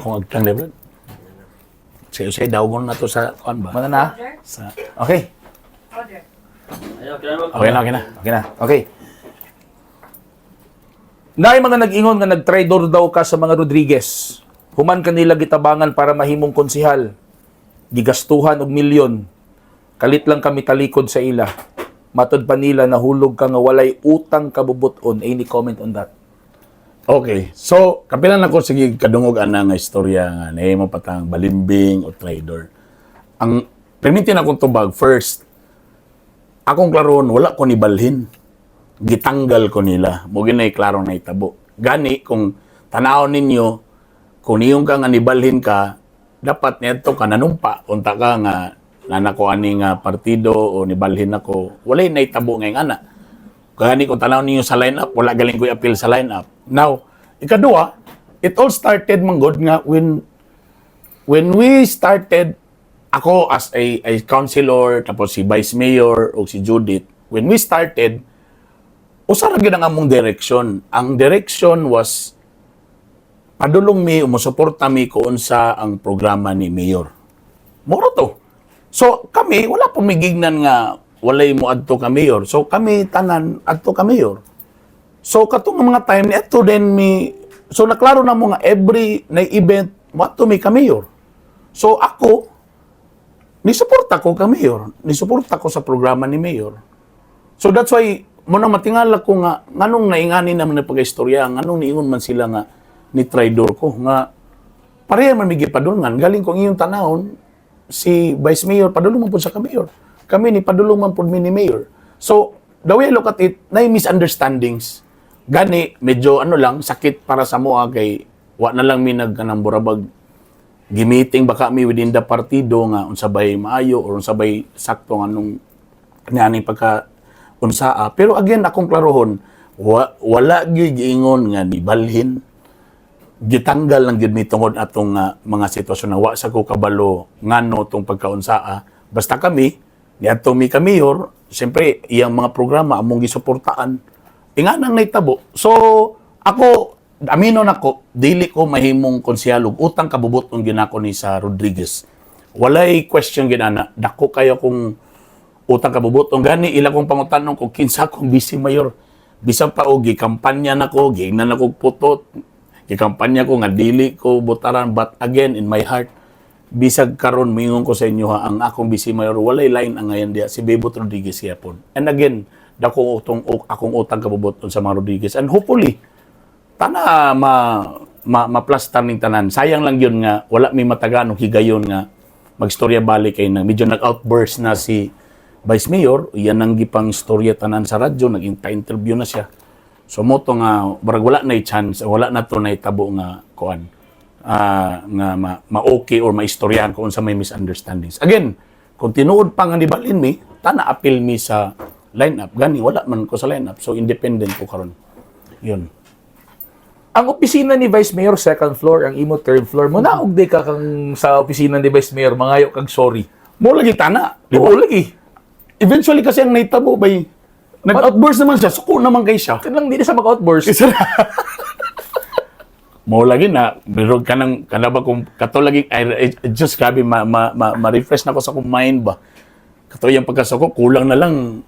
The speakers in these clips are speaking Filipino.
akong agtang level. Say dawgon na to sa kuan ba? Mana na? Sa Okay. Okay na. Okay. Naay mga nag-ingon nga nag-traitor daw ka sa mga Rodriguez. Human kanila gitabangan para mahimong konsihal. Gigastuhan og milyon. Kalit lang kami talikod sa ila. Matod pa nila nahulog ka nga walay utang kabubuton. Any comment on that? Okay. So, kapilan ako sige kadungog ana nga istorya nga nahimo patang balimbing o traidor. Ang permitin akong tubag first. Akong klaron wala ko ni balhin. Gitanggal ko nila. Mo ginay klaro na itabo. Gani kung tanaw ninyo kung niyong ka nga nibalhin ka, dapat neto ka nanumpa unta ka nga nanako ani nga partido o nibalhin ako. Walay na itabo ngay ana. Gani kung tanaw ninyo sa lineup, wala galing ko i-appeal sa lineup. Now, ikadua, it all started manggod nga when we started ako as a councilor tapos si vice mayor o si Judith, when we started usara gyud ang among direction. Ang direction was padulong mi umusuporta mi kung sa ang programa ni mayor. Moro to. So kami wala pa migignan nga walay mo adto ka mayor. So kami tanan adto ka mayor. So katong mga time ni adto din mi so naklaro na mo nga every na event what to mi ka mayor. So ako nisuporta ko ka mayor. Nisuporta ko sa programa ni mayor. So that's why mo na matingala ko nga nganong naingani naman na pag-istorya, nganong niingon man sila nga ni traidor ko nga pareha man migi padulngan galing kong iyong tanawon si vice mayor padulong man pud sa mayor. Kami ni padulong man pud mi ni mayor. So the way I look at it, na misunderstandings. Gani medyo ano lang sakit para sa moa kay wa na lang mi nagkanamburabag gimiting baka mi within the partido nga unsabay maayo or unsabay sakto nganong niani pagka unsaa. Pero again, akong klarohon, wala gyud giingon nga nibalhin. Gitanggal lang gyud mi tungod atong mga sitwasyon na wa sa ko kabalo ngano tong pagkaunsaa. Basta kami, niadto mi ka mayor, siyempre iyang mga programa among gisuportaan. Inganang naitabo. So, ako amino nako, dili ko mahimong konsyalog utang kabubuton ginako ni sa Rodriguez. Walay question ginana, dako kayo kung utang kabubutong gani ila kong pangutanong ko kinsa kong busy mayor bisan pa og gikampanya nako giingnan nako putot gikampanya ko nga dili ko botaran but again in my heart bisag karon mingon ko sa inyo ha ang akong busy mayor walay line ang ngayon dia si Bebot Rodriguez yapon and again dako akong utang kabubuton sa mga Rodriguez and hopefully tana ma-plastar ning tanan sayang lang yun nga wala mi matagan og higayon nga magstorya balik kay na medyo nag-outburst na si Vice Mayor, yan ang gipang istorya tanan sa radyo, nag-interview na siya. So mo to nga, barag wala na chance, wala na to na itabo nga kuan, nga ma-okay or ma-istoryahan kung sa may misunderstandings. Again, kung tinuod pa nga nibalin mi, tana appeal mi sa lineup. Gani, wala man ko sa lineup. So independent ko karon. Yun. Ang opisina ni Vice Mayor, second floor, ang imo third floor. Mo naog di ka kang sa opisina ni Vice Mayor, mangayo kag sorry. Mo lagi tana. Di mo lagi. Eventually kasi ang naitabo bay nag-outburst naman siya, suko naman kay siya. Ito lang din sa mag-outburst. Mo lagi na, birog ka nang, kanaba kung kato lagi, just grabe, ma-refresh na ko sa kong mind ba. Kato yung pagkasuko, kulang na lang,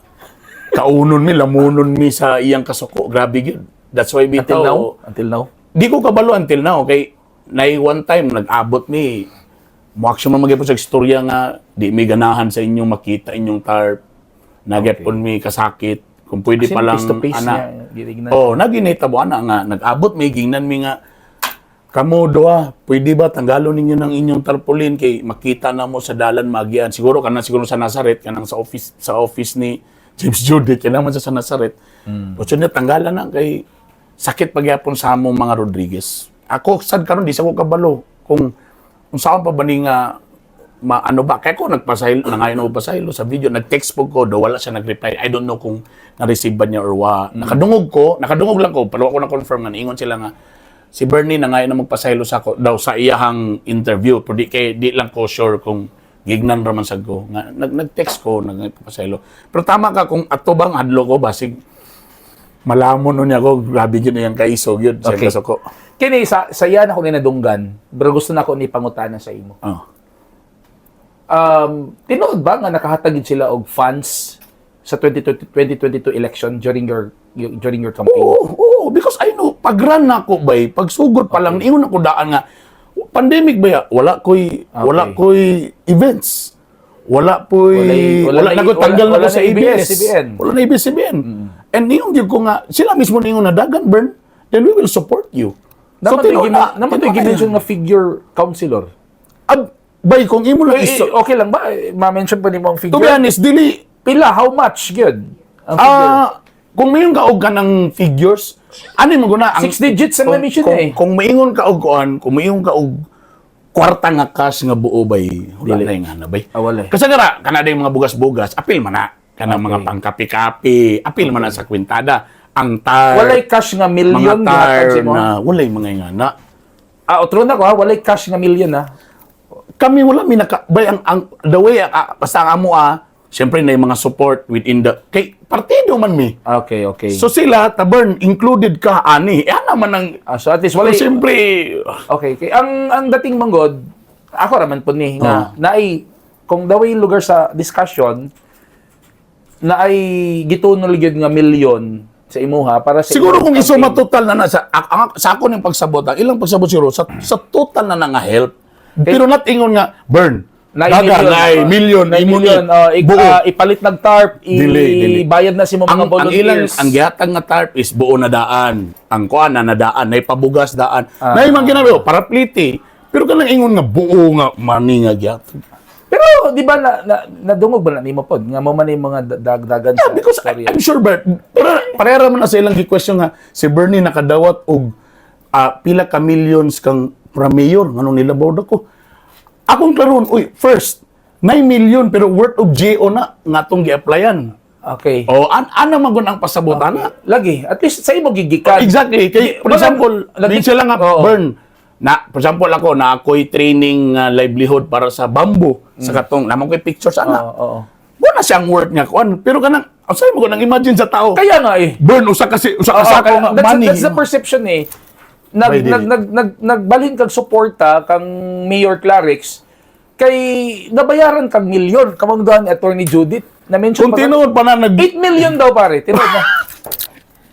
kaunon mi, lamunon mi sa iyang kasuko. Grabe yun. That's why bitaw. Until now? Di ko kabalo until now. Kay, na one time, nag-abot mi, muaksyon man magyapon sa istorya nga, di may ganahan sa inyong makita inyong tarp, nagyapon mi kasakit, kung pwede pa lang, ana. Naginitabo, ana nga, nag-abot may gingnan mi nga, kamo doa, pwede ba tanggalon ninyo ng inyong tarpaulin kay makita na mo sa dalan magian. Siguro sa Nazaret, kanang sa office ni James Judith, yan naman sa Nazaret. So na tanggalan na kay sakit pagyapon sa among mga Rodriguez. Ako sad karon di sa ko kabalo kung saan pa ba ni nga ano ba kay ko nagpasaylo nangayon og pasaylo sa video nag-text po ko do wala siya nag-reply. I don't know kung na-receive ba niya or wa. Nakadungog lang ko pero ako na confirm nga ingon sila nga si Bernie nangayon na magpasaylo sa ko daw sa iyahang interview pero di lang ko sure kung gignan ra man sad ko nga nag-text ko nagpasaylo. Pero tama ka kung ato bang adlo ko basig Malamon nun niya ako, grabe yun yung kaisog yun. Sa Okay. kasuko. Kini sa yan ako ninadunggan, pero gusto na ako ni pangutana sa imo. Oh. Tinuod ba nga nakahatag gid sila og funds sa 2022 election during your campaign? Oo, because I know, pag-run na ako, bay, pagsugod pa lang, ingon ako daan nga, pandemic ba ya? Wala ko'y events. Wala na ko tanggal na ko sa ABS. Wala na ABS-CBN. And ningon yun ko nga, sila mismo ningon na dagan, Bern, then we will support you. Naman to i-mention nga figure, councilor. Bay, kung imo lang Okay lang ba? Ma-mention pa ni mo ang figure? to be honest, dili, Pila? How much? Good. Ang figure. kung mayroon kaog ka ng figures, ano mo guna? 6 digits ang na-mention eh. Kung maingon ka og kuan, kung maingon ka og kwarta nga cash nga buo bay, wala na yung hanap bay. Wala. Kasi gara, kanada yung mga bugas-bugas, apil man na. Kanang mga pangkapi-kapi, apil man na sa kwintada. Ang tar, Walay cash nga million mga tar gihatag sa imo. na, walay mga nga na. Otro na ko ha, walay cash nga million ha. Kami wala, bay, the way, basta ang amo siyempre na yung mga support within the, kay partido man mi. Okay. So sila, tabern, included ka, ani. Yan naman ang, So at least walay. so siyempre, Okay. Ang dating manggod, ako raman po ni nga naay kung daw yung lugar sa discussion na ay gitunol gyud nga milyon sa imuha para sa siguro imong kung iso campaign. matotal na sa ako ng pagsabot, ang ilang pagsabot siguro, sa total na nga help. Pero not ingon nga, burn. Daga, million, ipalit nag tarp, Dili. ibayad na si mga ang volunteers. ang gihatag nga tarp is buo na daan. Ang kuan na daan, na ipabugas daan. Na yung mga ginagawa, para pliti. Pero kanang ingon nga buo nga money nga gihatag. Pero di ba nadungog ba na nimo pod nga mo man yung mga dagdagan sa Because istorya? I'm sure, Bert, parera man na sa ilang question nga, si Bernie nakadawat og pila ka millions kang mayor, nganong nilabaw ko. Akong klaron, first, 9 million pero worth of GO na nga itong gi-applyan. Okay. O, ano magun ang pasabutan na? Lagi. At least sa imo gigikan. Exactly. Kay, for example, din sila nga, Bern, for example ako, na ako'y training livelihood para sa bamboo, sa katong, naman ko'y pictures, Oo. Wala siyang worth nga kuan, pero kanang, sa'yo mo ko nang imagine sa tao. Kaya nga eh. Bern, usa ka ko nga money. That's the perception eh. Nagbalhin kag suporta kang Mayor Clarix kay nabayaran kang milyon kamang doon Attorney Judith na mention Kung tinuod pa na 8 million daw pare tinuod na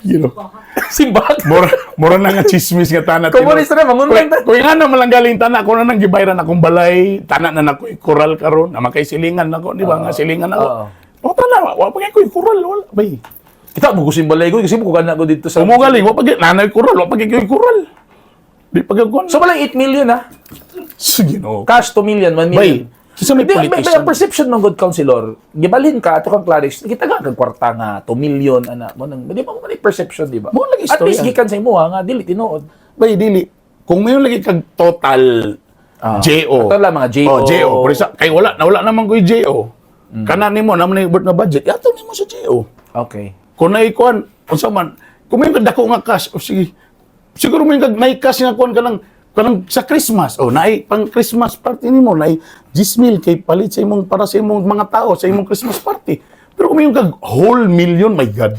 you know, simbag mura na nga chismis nga tana. komunista na mangunang Kung nga na malang galing tana, ako na nang gibayran akong balay, tana na nako'y kural karon, na makay silingan nako, di ba? Nga silingan ako. O tana, wala pa ko'y kural, wala bay. kita mo gusin balay ko kasi mo kugan ko dito sa Umugaling, wala pa nanay kural, wala pa ko'y kural. Di pa gagawin. so balay 8 million ha Sige no. cash 2 million 1 million Bay, kasi may May politician. perception ng good councilor. Gibalhin ka ato kang Clarix, kita nga kag kwarta nga 2 million ana mo nang di ba mo ni perception di ba? Mo lagi At istorya. least gikan sa imo nga dili tinuod. Bay, dili. Kung may lagi kag total JO. Ito lang mga JO. JO. Pero kay wala naman ko'y JO. Kana nimo naman na na budget. Yato nimo sa JO. Okay. Kung naikuan, unsa man, kung may dako nga cash, sige. Siguro may cash nga kuan kanang sa Christmas. Naay pang Christmas party nimo, naay 10,000 kay palit sa imong para sa imong mga tao sa imong Christmas party. Pero kung may kag whole million, my God.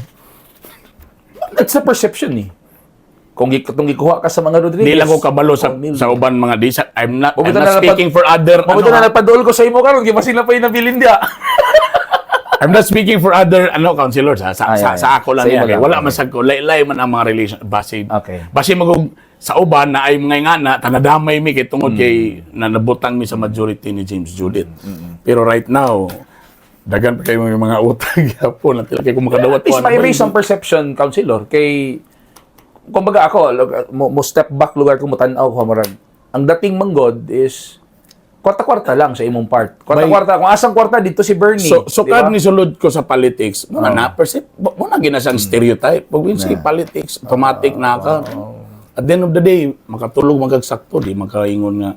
That's the perception eh. Kung gikuha ka sa mga Rodriguez. Di lang ko kabalo sa uban mga di. I'm not speaking for other. Mabuti na nagpaduol ko sa imo karon, gimasin na pa yung nabilin dia. I'm not speaking for other councilors ha. Sa ako lang Sa yan. imo lang. Wala man sa ko. Laylay man ang mga relation. Base Okay. magug sa uban na ay mga nga na tanadamay mi kay tungod kay nabutang mi sa majority ni James Judith. Pero right now, dagan pa kayo mga utang gyapon at kay kung makadawat At least may raise ang perception, councilor, kay kumbaga ako, mo step back lugar ko mo tan-aw ko marag. Ang dating manggod is kwarta-kwarta lang sa imong part. Kwarta-kwarta. Kung asang kwarta dito si Bernie. So kad ni sulod ko sa politics, mo na perceive mo na gina siyang stereotype. Pag win si politics, automatic na ka. At the end of the day, makatulog magagsakto, di makaingon nga.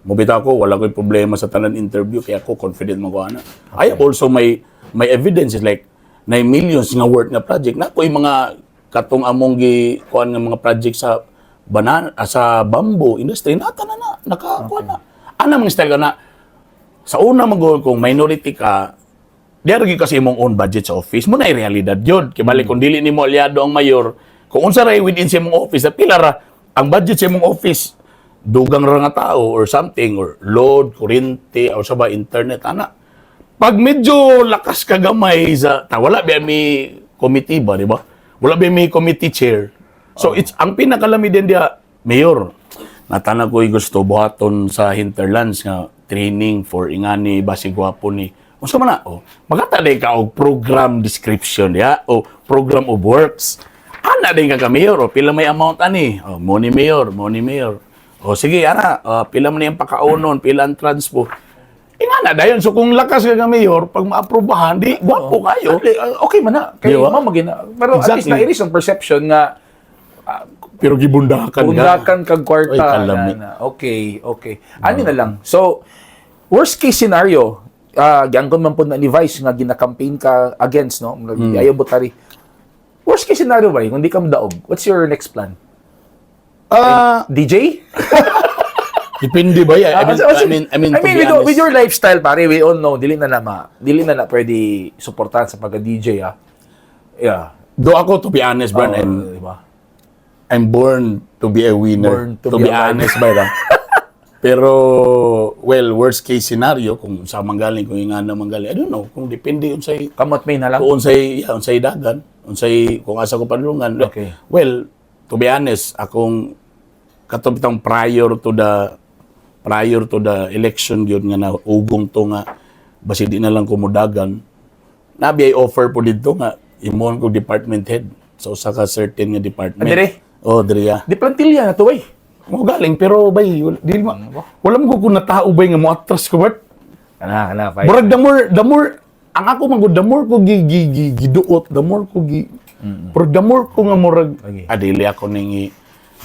Mobita ko, wala ko'y problema sa tanan interview, kaya ako confident mo ko ana. I also may evidence is like 9 millions nga worth nga project. Na ko'y mga katong among kuan nga mga project sa banana sa bamboo industry nata na nakakuha na. Ana mga style ka na sa una mag kung minority ka diya lagi kasi imong own budget sa office mo na realidad yun. Kibali kung dili nimo aliado ang mayor, kung unsa ra within sa imong office, na pila ra ang budget sa imong office, dugang ra nga tao or something, or load, kuryente, o sa ba internet ana. Pag medyo lakas ka gamay sa wala ba may committee ba, di ba? Wala ba may committee chair. So it's ang pinakalami din dia, mayor. Natana ko'y gusto buhaton sa hinterlands nga training for ingani basi gwapo ni. Unsa man na magata day ka og program description ya o program of works. Ana din ka mayor o pila may amount ani. Mo ni mayor. O sige ana, pila man yung pakaunon, pila ang transpo. Ingana dayon so kung lakas ka mayor pag maaprubahan di gwapo kayo. Okay man na. Kaya Diba? magina. Pero at least Exactly. na iris ang perception nga Pero gibundakan bundakan kag kwarta. Oy, kalami. Okay. Ani na lang. So, worst case scenario, giangkon man po na ni Vice nga gina-campaign ka against, no? Ayaw butari. Worst case scenario ba, kung di ka madaog, what's your next plan? DJ? Depende ba yan? I mean, to be honest, with your lifestyle, pare, we all know, dili na na pwede suportahan sa pagka-DJ, Yeah. do ako, to be honest, Bran, Diba? I'm born to be a winner. Born to be a honest, ba? Pero, well, worst case scenario, kung sa manggaling, kung yung nga manggaling, I don't know, kung depende unsay, Kamot may na lang. kung unsay dagan, kung asa ko panlungan. Okay. Well, to be honest, akong katubitang prior to the election yun nga na ugong to nga, basi di na lang kumudagan, nabi ay offer po dito nga, imon ko department head. So, sa ka certain nga department. Dire? Dire ya. Di plantilya na to, Mo galing pero bay wala mo ko na tao bay nga mo atras ko bat. Kana, Murag the more ang ako magud the more ko giduot, the more ko pero the more ko nga murag Okay. adili ako ning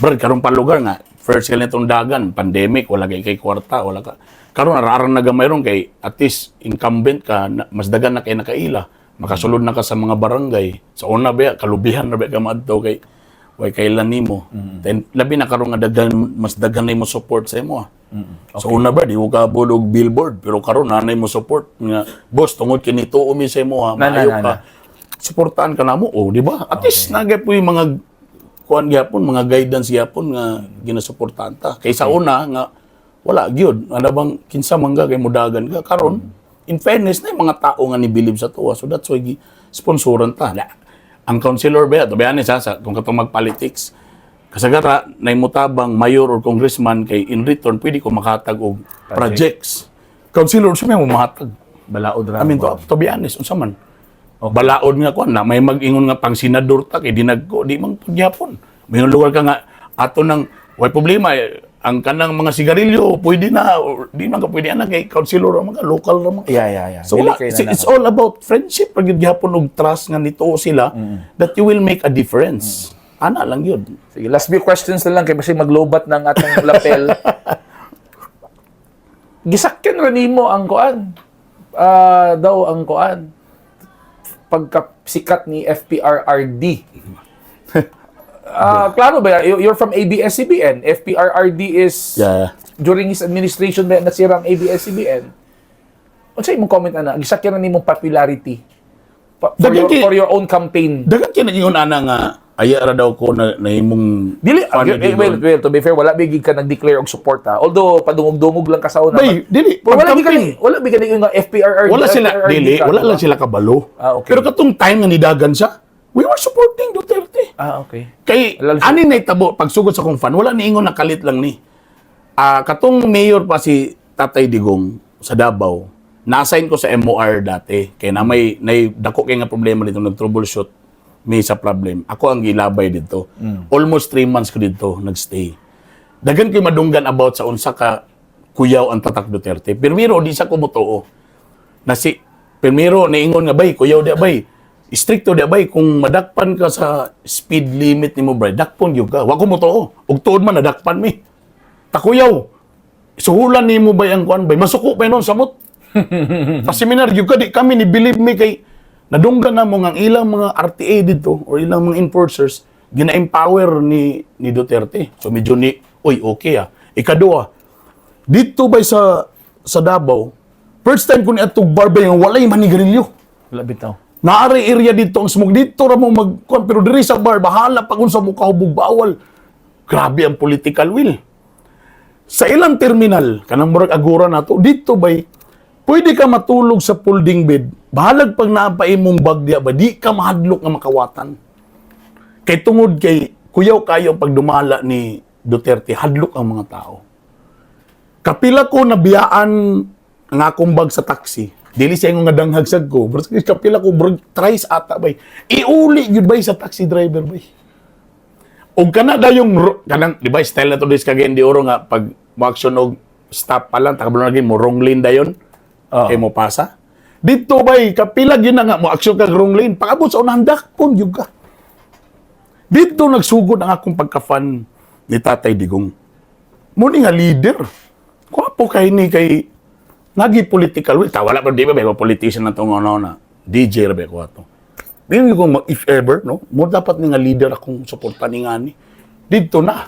brad karon pa lugar nga first kay nitong dagan pandemic wala kay kwarta wala ka karon ararang nagamayron kay at least incumbent ka mas dagan na kay nakaila makasulod na ka sa mga barangay sa una ba kalubihan na ba ka maadto kay way kailan nimo. Then labi na karon nga mas daghan nimo support sa imo. Okay. So una ba di mo ka bulog billboard pero karon nanay mo support nga boss tungod kini tuo mi sa imo maayo ka. Suportahan ka namo di ba? At least nagay po yung mga kuan gyapon mga guidance gyapon nga ginasuportahan ta. Kaysa una nga wala gyud ana bang kinsa mangga kay mudagan ka karon in fairness na yung mga tao nga ni believe sa tuwa so that's why sponsoran ta. Ang councilor ba, to be honest kung katong mag-politics, kasagara, na imutabang mayor or congressman kay in return, pwede ko makatag og projects. Councilor, siya may mamatag. Balaod ra. I mean, to be honest, unsa man. Balaod nga ko na, may mag-ingon nga pang senador ta, kay dinagko, di mang pagyapon. May lugar ka nga, ato nang, way problema, ang kanang mga sigarilyo, pwede na, or di man ka pwede na kay councilor, mga local na mga. Yeah. So, it's all about friendship. Pag yun gyapon og trust nga nito sila, that you will make a difference. Ana lang yun. Sige, last few questions na lang kay kasi maglobat ng atong lapel. Gisakyan ra nimo ang kuan. Ang kuan. Pagkasikat ni FPRRD. Klaro ba? You're from ABS-CBN. FPRRD is during his administration ba nasira ang ABS-CBN? Unsa imong comment ana? Gisakyan ra nimong popularity for your own campaign. Dagan kinaingon ana nga aya ra daw ko na imong Dili, well, to be fair, wala bigig ka nag-declare og support ha. Although padungog-dungog lang ka sa una. Bay, dili. Wala bigig nga FPRRD. Wala lang sila kabalo. Okay. Pero katong time nga nidagan siya, we were supporting Duterte. Okay. Kay ani na itabo pagsugod sa kong fan, wala niingon nakalit lang ni. Katong mayor pa si Tatay Digong sa Davao. Na-assign ko sa MOR dati kay na may dako kay nga problema dito nag-troubleshoot may sa problem. Ako ang gilabay dito. Almost 3 months ko dito nagstay. Dagan ko'y madunggan about sa unsa ka kuyaw ang tatak Duterte. Primero di sa ko mutuo. Primero naingon nga bay kuyaw di bay. Stricto di bay kung madakpan ka sa speed limit nimo bray, dakpon gyud ka. Wa ko mutuo. Ug tuod man nadakpan mi. Takuyaw. Suhulan nimo bay ang kuan bay. Masuko pa noon samot. Sa seminar gyud ka di kami ni believe me kay nadunggan na mo ang ilang mga RTA dito or ilang mga enforcers gina-empower ni Duterte. So medyo okay Ikaduha, dito ba sa Davao, first time ko ni atong barbay nga walay manigarilyo. Wala bitaw. Naari area dito ang smoke. Dito ra mo magkuan pero diri sa bar bahala pag unsa mo kahubog bawal. Grabe ang political will. Sa ilang terminal kanang murag agura nato dito bay pwede ka matulog sa folding bed. Bahalag pag naapay mong bag diya ba di ka mahadlok nga makawatan. Kay tungod kay kuyaw kayo pag dumala ni Duterte hadlok ang mga tao. Kapila ko nabiyaan ang akong bag sa taxi. Dili siya nga danghagsag ko. Kapila ko tries ata bay. Iuli gyud bay sa taxi driver bay. Og kana dayong kanang di ba style na to dis kagay di oro nga pag mo-action og stop pa lang takablo lagi mo wrong lane dayon. Kay mo pasa. Dito bay kapila gyud na nga mo-action kag wrong lane. Pagabot sa unang dakpon gyud ka. Dito nagsugod ang akong pagka-fan ni Tatay Digong. Muni nga leader. Kuwapo kay ni kay nagi political will. Wala pa di ba may politician na tong ano na DJ rabe ko ato. Dili ko if ever no, mo dapat ni nga leader akong suporta ni ngani. Dito na.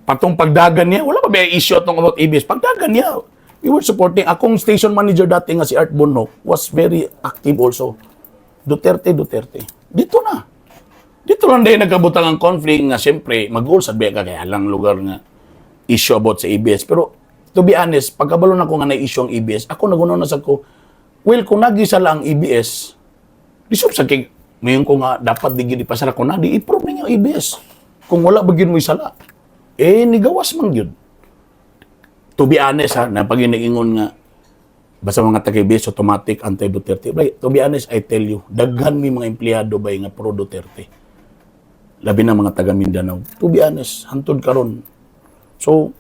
Patong pagdagan niya, wala pa may issue atong about ABS. Pagdagan niya, we were supporting. Akong station manager dati nga si Art Bonhoc was very active also. Duterte. Dito na. Dito lang dahil nagkabutang ang conflict nga siyempre mag-goal sa ka kaya lang lugar nga issue about sa ABS. Pero to be honest, pagkabalo na ko nga na-issue ang ABS, ako nagunaw na sa ko, well, kung nag-isa lang ang ABS, di sa kay, ngayon ko nga dapat di pasara ko na, di i-prove niya ang ABS. Kung wala bagin mo isala, nigawas man yun. To be honest ha, na pag ingon nga, basta mga taga-ABS, automatic, anti-Duterte. To be honest, I tell you, daghan may mga empleyado ba nga pro-Duterte. Labi na mga taga Mindanao. To be honest, hantod karon. So,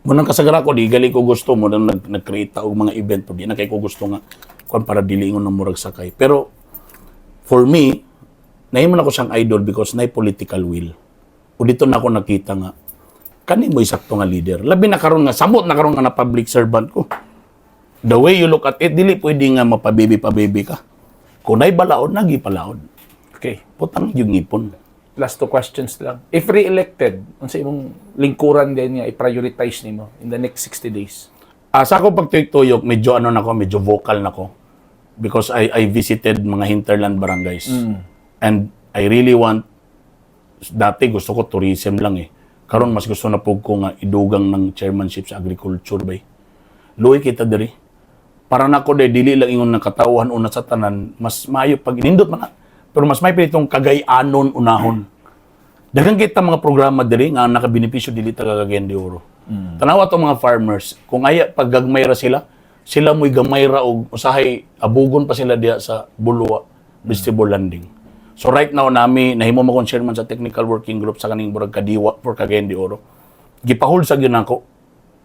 munang kasagara ko, di gali ko gusto mo nang nag-create og mga event po. Di na kay ko gusto nga kung para dilingon ng murag sakay. Pero, for me, nahimon ako siyang idol because na political will. O dito na ako nakita nga, kani mo isakto nga leader. Labi na karon nga, samot na karon nga na public servant ko. The way you look at it, dili pwede nga mapabibi ka. Kung na'y balaod, nagi palaod. Okay. Putang yung ngipon. Last 2 questions lang. If re-elected, ang sa imong lingkuran din niya, i-prioritize nimo in the next 60 days? Sa ako pagtuyok-tuyok, medyo medyo vocal nako. Because I visited mga hinterland barangays. And I really want, dati gusto ko tourism lang eh. Karon mas gusto na po ko nga idugang ng chairmanship sa agriculture bay. Luoy kita diri. Para nako dili lang ingon ng katawhan una sa tanan, mas maayo pag inindot man na. Pero mas may pinitong kagay-anon unahon. Daghang kita mga programa diri nga nakabenepisyo dili ta Cagayan de Oro. Tanawa to mga farmers, kung aya pag gagmay ra sila mo'y gamay ra og usahay abugon pa sila diha sa Bulwa vegetable landing. So right now nami nahimo mo kon chairman sa technical working group sa kaning burag kadiwa for Cagayan de Oro. Gipahul sa gyud nako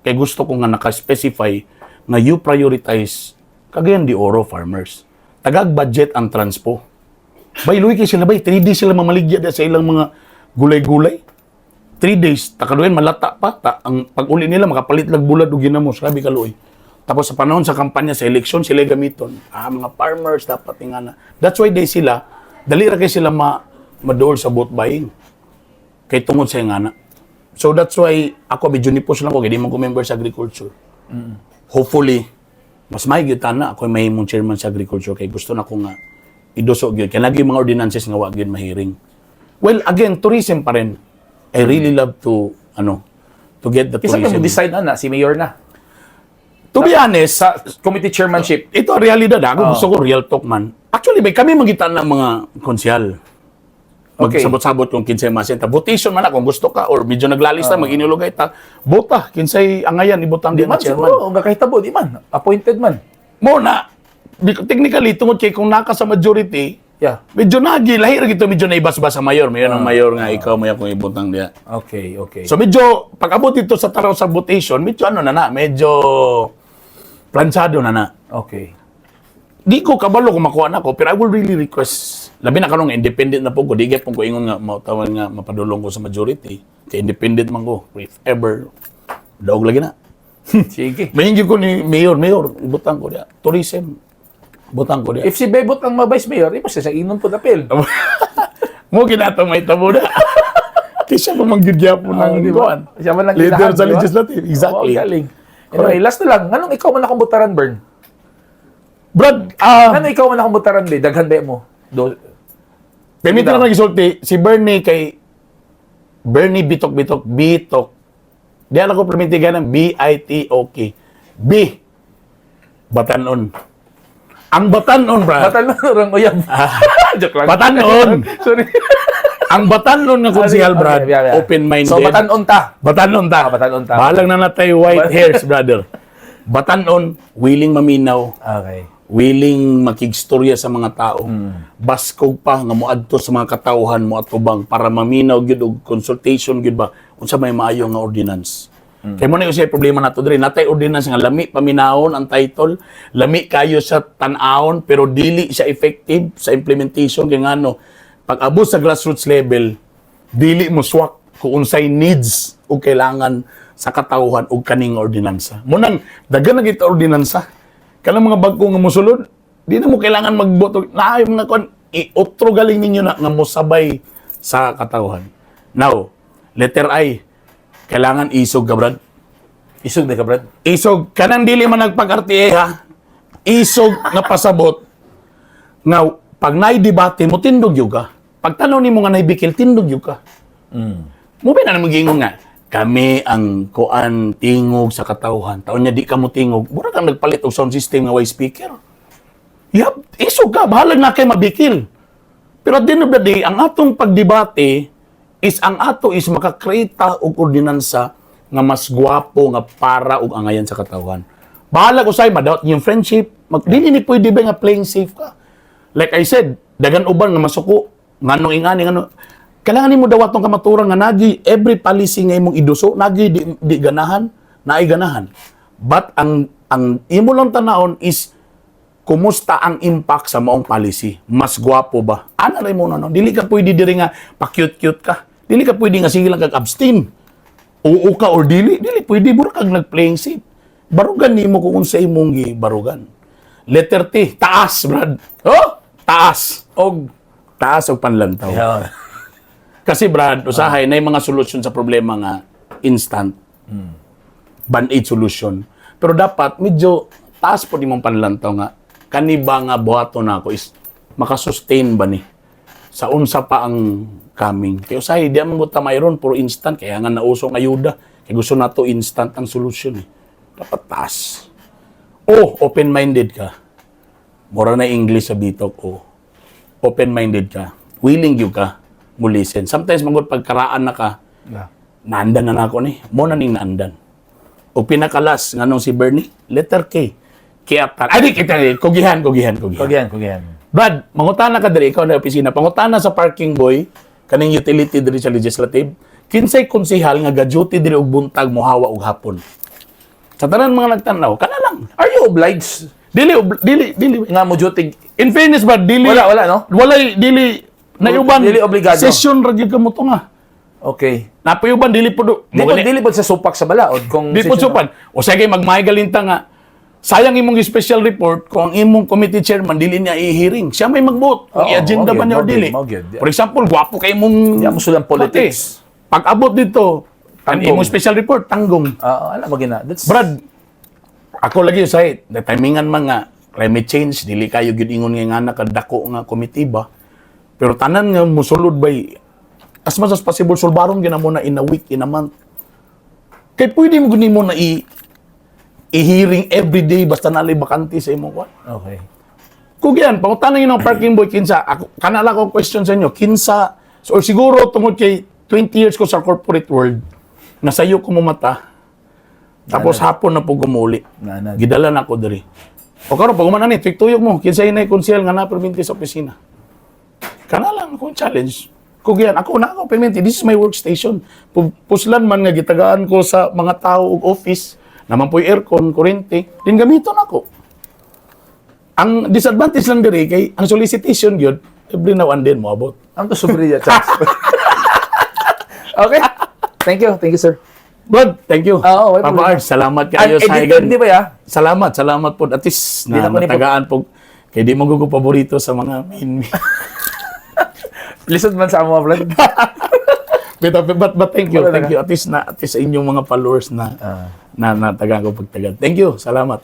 kay gusto ko nga naka-specify nga you prioritize Cagayan de Oro farmers. Tagag budget ang transpo. Bay, luwi kayo sila, 3 days sila mamaligya sa ilang mga gulay-gulay. 3 days, takaduhin, malata pa. Ang pag-uli nila, makapalit lang bulad o ginamos, sabi ka luwi. Tapos sa panahon sa kampanya, sa eleksyon, sila gamiton. Mga farmers, dapat nga na. That's why dali ra kayo sila madool sa vote buying. Kay tungod sa nga na. So that's why, ako, medyo nipos lang ko, kaya di man ko member sa agriculture. Hopefully, mas may gyud na ako may mong chairman sa agriculture, kay gusto na ko nga idusog yun. Kaya lagi mga ordinances nga wag yun mahiring. Well, again, tourism pa rin. I really love to get the Isa tourism. mo decide na, si Mayor na. To be honest, Sa committee chairmanship. ito realidad. Ako gusto ko real talk man. Actually, kami magitan ng mga konsyal. Okay. Magsabot-sabot kung kinsay masenta. Votation man na kung gusto ka or medyo naglalista, mag-inulogay ta. Bota, kinsay angayan, ibutang Di din man, na chairman. siguro, gakahitabo, di man. Appointed man. Mo na, technically, tungod kay kung naka sa majority, Yeah. medyo lahir gito, medyo naibas-bas sa mayor. Mayor ng mayor nga, ikaw mo kung ibutang diya. Okay. So medyo, pag abot dito sa taraw sa votation, medyo medyo plansado na. Okay. Di ko kabalo kung makuha na ko, pero I will really request, labi na kanong independent na po ko, di ko ingon nga, mautawan nga, mapadulong ko sa majority, kaya independent man ko, if ever, daog lagi na. Sige. Mahingi ko ni mayor, ibutang ko diya, tourism, butang ko diya. If si Bebot ang vice mayor, imo siya sa inon po dapil. Mo kinatong may tabo na. Kasi siya mamanggigya po ng kuwan. Siya man lang Leader ilahan, sa di ba? legislative. Exactly. Oo, galing. Anyway, last na lang. Anong ikaw man akong butaran, Bern? Brad, Ano ikaw man akong butaran be? Daghan be mo. permit na nag-isulti, si Bernie kay Bernie Bitok-Bitok, Bitok. Di alam ko permit ganang B-I-T-O-K. B. Batanon. Ang Batanon, Brad. Batanon orang uyab. Joke lang. Batanon. Sorry. Ang Batanon na konsihal, Brad, open-minded. So batanon ta. Batanon ta. Batanon ta. Bahalang na natay white hairs, brother. Batanon, willing maminaw. Okay. Willing makigstorya sa mga tao. Baskog pa nga moadto sa mga katauhan mo at ubang para maminaw gyud og consultation gyud ba unsa may maayo nga ordinance. Kay mo na usay problema nato diri natay ordinance nga lami paminahon ang title, lami kayo sa tan-awon pero dili siya effective sa implementation kay ngano pag abot sa grassroots level dili mo swak kung unsay needs o kailangan sa katauhan og kaning ordinansa. Munang daghan na gid ordinansa. Kanang mga bagko nga mosulod, di na mo kailangan magboto. Naay mga kon iotro galing ninyo na nga mosabay sa katauhan. Now, letter I, kailangan isog ka, Brad. Isog na ka, Brad? Isog, kanang dili man nagpag-RTA, ha? Isog na pasabot. Nga, pag naidebate mo, tindog yung ka. Pag tanaw ni mo nga naibikil, tindog yung ka. Mo ba na mag-ingon nga, kami ang kuan tingog sa katauhan. Taon niya di ka mo tingog. Mura kang nagpalit og sound system nga way speaker. Yap, isog ka. Bahalag na kay mabikil. Pero at the end of the day, ang atong pagdebate is ang ato is makakreita og ordinansa nga mas gwapo nga para og angayan sa katauhan. Bahalag usay madawat yung friendship. Dili ni pwede ba nga playing safe ka. Like I said, dagan uban nga masuko. Nganong ingani ngano. Kailangan nimo dawat tong kamaturan nga nagi every policy nga imong iduso nagi di ganahan, naay ganahan. But ang imo lang tanawon is kumusta ang impact sa maong policy? Mas gwapo ba? Ana ray mo no. Dili ka pwede diri nga pa-cute-cute ka. Dili ka pwede nga sige lang kag abstain. Oo ka or dili pwede buro kag nag-playing safe. Barugan nimo kung unsa imong gibarugan. Letter T, taas, Brad. Oh, taas. Taas og panlantaw. Yeah. Kasi Brad, usahay na yung mga solusyon sa problema nga instant. Band-aid solution. Pero dapat medyo taas po di mong panlantaw nga. Kani ba nga buhato na ako is makasustain ba ni? Sa unsa pa ang coming. Kaya usahay, di amang guta mayroon puro instant. Kaya nga nausong ayuda. Kaya gusto na to instant ang solution. Dapat taas. O, open-minded ka. Mura na English sa Bitok. O, open-minded ka. Willing you ka. Mo listen. Sometimes magod pagkaraan na ka, naandan na ako ni. Mo na ning naandan. O pinakalas, nganong si Bernie, letter K. Kiyatan. Ay, di kita, kugihan. Brad, mangutana ka diri, ikaw na opisina. Pangutana sa parking boy, kaning utility diri sa legislative, kinsay konsehal nga ga-duty diri og buntag mohawa og hapon. Sa tanan mga nagtanaw, kana lang. Are you obliged? Dili. Nga mo duty. In fairness, Brad, dili. Wala, no? Dili. Nayuban, Dili obligado. session ragid ka mo to nga. Okay. Napayuban, dili po. Dili po sa supak sa balaod. Kung Di po supan. O sige, magmahigalinta nga. Sayang imong special report kung ang imong committee chairman dili niya i-hearing. Siya may mag-vote. Kung i-agenda ba niya o dili. For example, gwapo kay imong... Di mo sulang politics. Pag abot dito, ang imong special report, tanggong. Alam mo gina. Brad, ako lagi sa timingan mga climate change, dili kayo gyud ingon nga nakadako nga committee ba. Pero tanan nga musulod by as much as possible sulbaron gina mo na in a week, in a month. Kay pwede mo guni mo na i-hearing every day basta nalay bakante sa imong kwan. Okay. Kung yan, pangutanang yun ang parking boy, kinsa, ako, kanala ko question sa inyo, kinsa, or siguro tungod kay 20 years ko sa corporate world, nasayo ko mo mata, tapos hapon na po gumuli. Gidala na ako diri. O karon pag umanani, tuyok mo, kinsa inay konsehal nga na perminti sa opisina. Kana lang akong challenge. Kung yan, ako perminti, this is my workstation. Puslan man nga gitagaan ko sa mga tao og office, naman po aircon, kuryente, din gamiton ako. Ang disadvantage lang diri kay ang solicitation gyud every now and then mo abot. Ang kasubriya, Charles. Okay. Thank you, sir. Good, thank you. Oo, Papa Ars, salamat kayo sa edited, di ba ya? Salamat po. At least na natagaan po. Kaya di mo ko paborito sa mga main. Listen man sa mga vlog. But thank you. At least sa inyong mga followers na natagaan ko pagtagad. Thank you. Salamat.